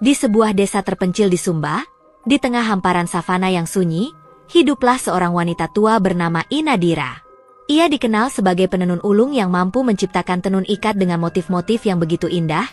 Di sebuah desa terpencil di Sumba, di tengah hamparan savana yang sunyi, hiduplah seorang wanita tua bernama Inadira. Ia dikenal sebagai penenun ulung yang mampu menciptakan tenun ikat dengan motif-motif yang begitu indah,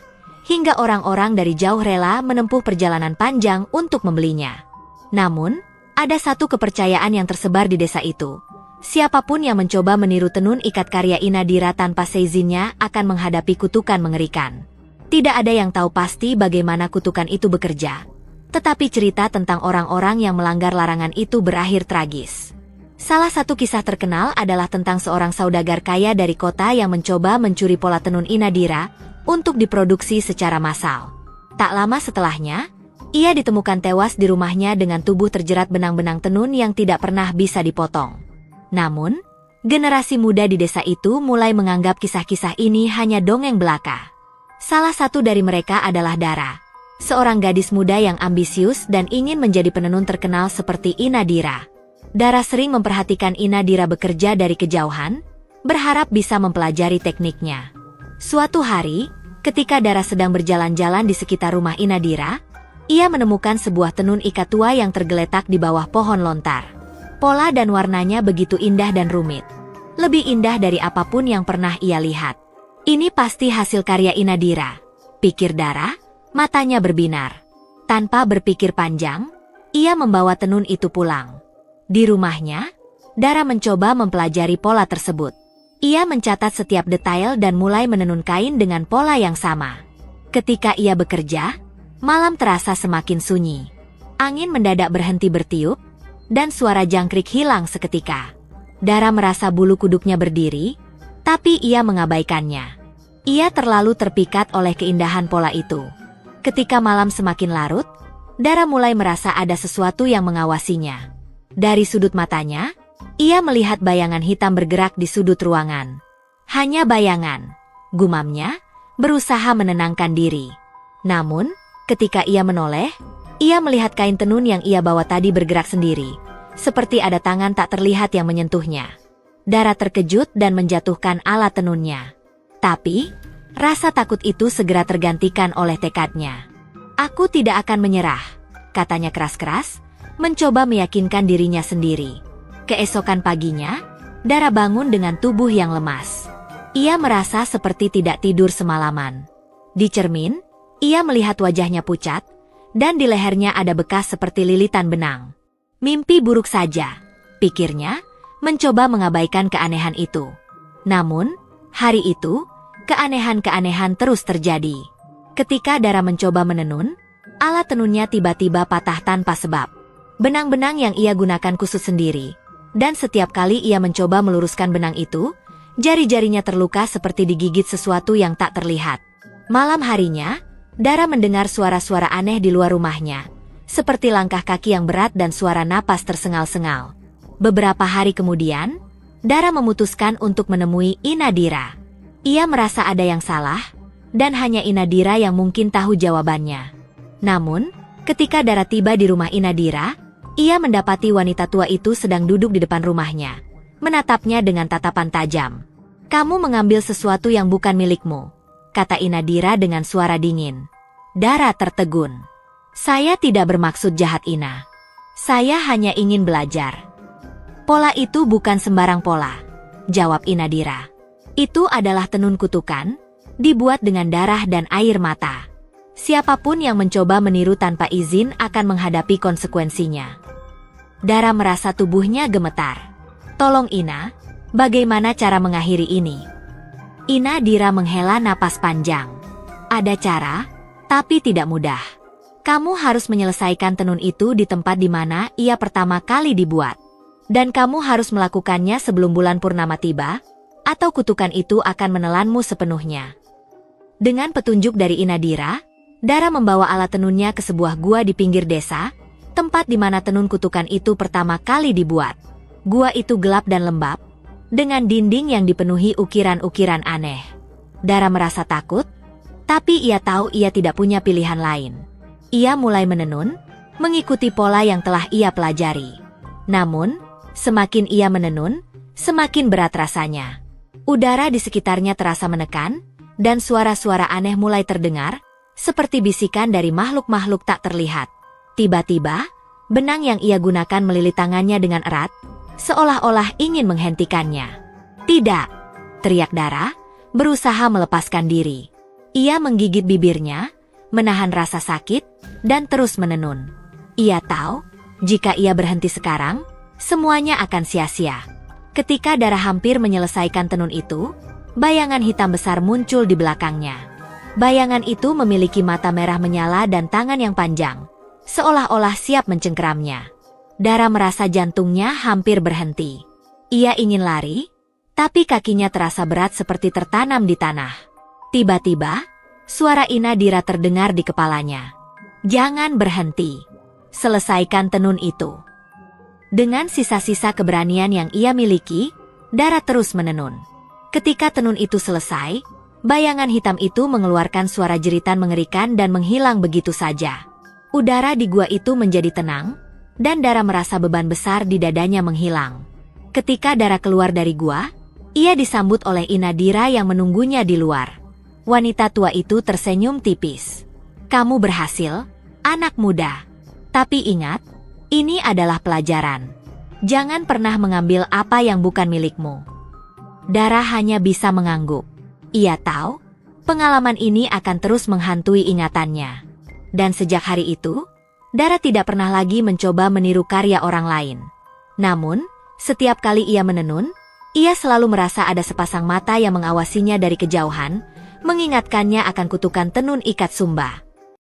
hingga orang-orang dari jauh rela menempuh perjalanan panjang untuk membelinya. Namun, ada satu kepercayaan yang tersebar di desa itu. Siapapun yang mencoba meniru tenun ikat karya Inadira tanpa seizinnya akan menghadapi kutukan mengerikan. Tidak ada yang tahu pasti bagaimana kutukan itu bekerja. Tetapi cerita tentang orang-orang yang melanggar larangan itu berakhir tragis. Salah satu kisah terkenal adalah tentang seorang saudagar kaya dari kota yang mencoba mencuri pola tenun Inadira untuk diproduksi secara massal. Tak lama setelahnya, ia ditemukan tewas di rumahnya dengan tubuh terjerat benang-benang tenun yang tidak pernah bisa dipotong. Namun, generasi muda di desa itu mulai menganggap kisah-kisah ini hanya dongeng belaka. Salah satu dari mereka adalah Dara, seorang gadis muda yang ambisius dan ingin menjadi penenun terkenal seperti Inadira. Dara sering memperhatikan Inadira bekerja dari kejauhan, berharap bisa mempelajari tekniknya. Suatu hari, ketika Dara sedang berjalan-jalan di sekitar rumah Inadira, ia menemukan sebuah tenun ikat tua yang tergeletak di bawah pohon lontar. Pola dan warnanya begitu indah dan rumit. Lebih indah dari apapun yang pernah ia lihat. Ini pasti hasil karya Inadira, pikir Dara, matanya berbinar. Tanpa berpikir panjang, ia membawa tenun itu pulang. Di rumahnya, Dara mencoba mempelajari pola tersebut. Ia mencatat setiap detail dan mulai menenun kain dengan pola yang sama. Ketika ia bekerja, malam terasa semakin sunyi. Angin mendadak berhenti bertiup, dan suara jangkrik hilang seketika. Dara merasa bulu kuduknya berdiri, tapi ia mengabaikannya. Ia terlalu terpikat oleh keindahan pola itu. Ketika malam semakin larut, Dara mulai merasa ada sesuatu yang mengawasinya. Dari sudut matanya, ia melihat bayangan hitam bergerak di sudut ruangan. Hanya bayangan, gumamnya, berusaha menenangkan diri. Namun, ketika ia menoleh, ia melihat kain tenun yang ia bawa tadi bergerak sendiri, seperti ada tangan tak terlihat yang menyentuhnya. Dara terkejut dan menjatuhkan alat tenunnya. Tapi, rasa takut itu segera tergantikan oleh tekadnya. "Aku tidak akan menyerah," katanya keras-keras, mencoba meyakinkan dirinya sendiri. Keesokan paginya, Dara bangun dengan tubuh yang lemas. Ia merasa seperti tidak tidur semalaman. Di cermin, ia melihat wajahnya pucat, dan di lehernya ada bekas seperti lilitan benang. Mimpi buruk saja, pikirnya, mencoba mengabaikan keanehan itu. Namun, hari itu, keanehan-keanehan terus terjadi. Ketika Dara mencoba menenun, alat tenunnya tiba-tiba patah tanpa sebab. Benang-benang yang ia gunakan kusut sendiri, dan setiap kali ia mencoba meluruskan benang itu, jari-jarinya terluka seperti digigit sesuatu yang tak terlihat. Malam harinya, Dara mendengar suara-suara aneh di luar rumahnya, seperti langkah kaki yang berat dan suara napas tersengal-sengal. Beberapa hari kemudian, Dara memutuskan untuk menemui Inadira. Ia merasa ada yang salah, dan hanya Inadira yang mungkin tahu jawabannya. Namun, ketika Dara tiba di rumah Inadira, ia mendapati wanita tua itu sedang duduk di depan rumahnya, menatapnya dengan tatapan tajam. "Kamu mengambil sesuatu yang bukan milikmu," kata Inadira dengan suara dingin. Dara tertegun. "Saya tidak bermaksud jahat, Ina. Saya hanya ingin belajar." "Pola itu bukan sembarang pola," jawab Inadira. "Itu adalah tenun kutukan, dibuat dengan darah dan air mata. Siapapun yang mencoba meniru tanpa izin akan menghadapi konsekuensinya." Dara merasa tubuhnya gemetar. "Tolong Ina, bagaimana cara mengakhiri ini?" Inadira menghela napas panjang. "Ada cara, tapi tidak mudah. Kamu harus menyelesaikan tenun itu di tempat di mana ia pertama kali dibuat. Dan kamu harus melakukannya sebelum bulan purnama tiba, atau kutukan itu akan menelanmu sepenuhnya." Dengan petunjuk dari Inadira, Dara membawa alat tenunnya ke sebuah gua di pinggir desa, tempat di mana tenun kutukan itu pertama kali dibuat. Gua itu gelap dan lembab, dengan dinding yang dipenuhi ukiran-ukiran aneh. Dara merasa takut, tapi ia tahu ia tidak punya pilihan lain. Ia mulai menenun, mengikuti pola yang telah ia pelajari. Namun, semakin ia menenun, semakin berat rasanya. Udara di sekitarnya terasa menekan, dan suara-suara aneh mulai terdengar, seperti bisikan dari makhluk-makhluk tak terlihat. Tiba-tiba, benang yang ia gunakan melilit tangannya dengan erat, seolah-olah ingin menghentikannya. "Tidak!" teriak Dara, berusaha melepaskan diri. Ia menggigit bibirnya, menahan rasa sakit, dan terus menenun. Ia tahu, jika ia berhenti sekarang, semuanya akan sia-sia. Ketika Dara hampir menyelesaikan tenun itu, bayangan hitam besar muncul di belakangnya. Bayangan itu memiliki mata merah menyala dan tangan yang panjang, seolah-olah siap mencengkeramnya. Dara merasa jantungnya hampir berhenti. Ia ingin lari, tapi kakinya terasa berat seperti tertanam di tanah. Tiba-tiba, suara Inadira terdengar di kepalanya. "Jangan berhenti. Selesaikan tenun itu." Dengan sisa-sisa keberanian yang ia miliki, Dara terus menenun. Ketika tenun itu selesai, bayangan hitam itu mengeluarkan suara jeritan mengerikan dan menghilang begitu saja. Udara di gua itu menjadi tenang, dan Dara merasa beban besar di dadanya menghilang. Ketika Dara keluar dari gua, ia disambut oleh Inadira yang menunggunya di luar. Wanita tua itu tersenyum tipis. "Kamu berhasil, anak muda. Tapi ingat, ini adalah pelajaran. Jangan pernah mengambil apa yang bukan milikmu." Dara hanya bisa mengangguk. Ia tahu, pengalaman ini akan terus menghantui ingatannya. Dan sejak hari itu, Dara tidak pernah lagi mencoba meniru karya orang lain. Namun, setiap kali ia menenun, ia selalu merasa ada sepasang mata yang mengawasinya dari kejauhan, mengingatkannya akan kutukan tenun ikat Sumba.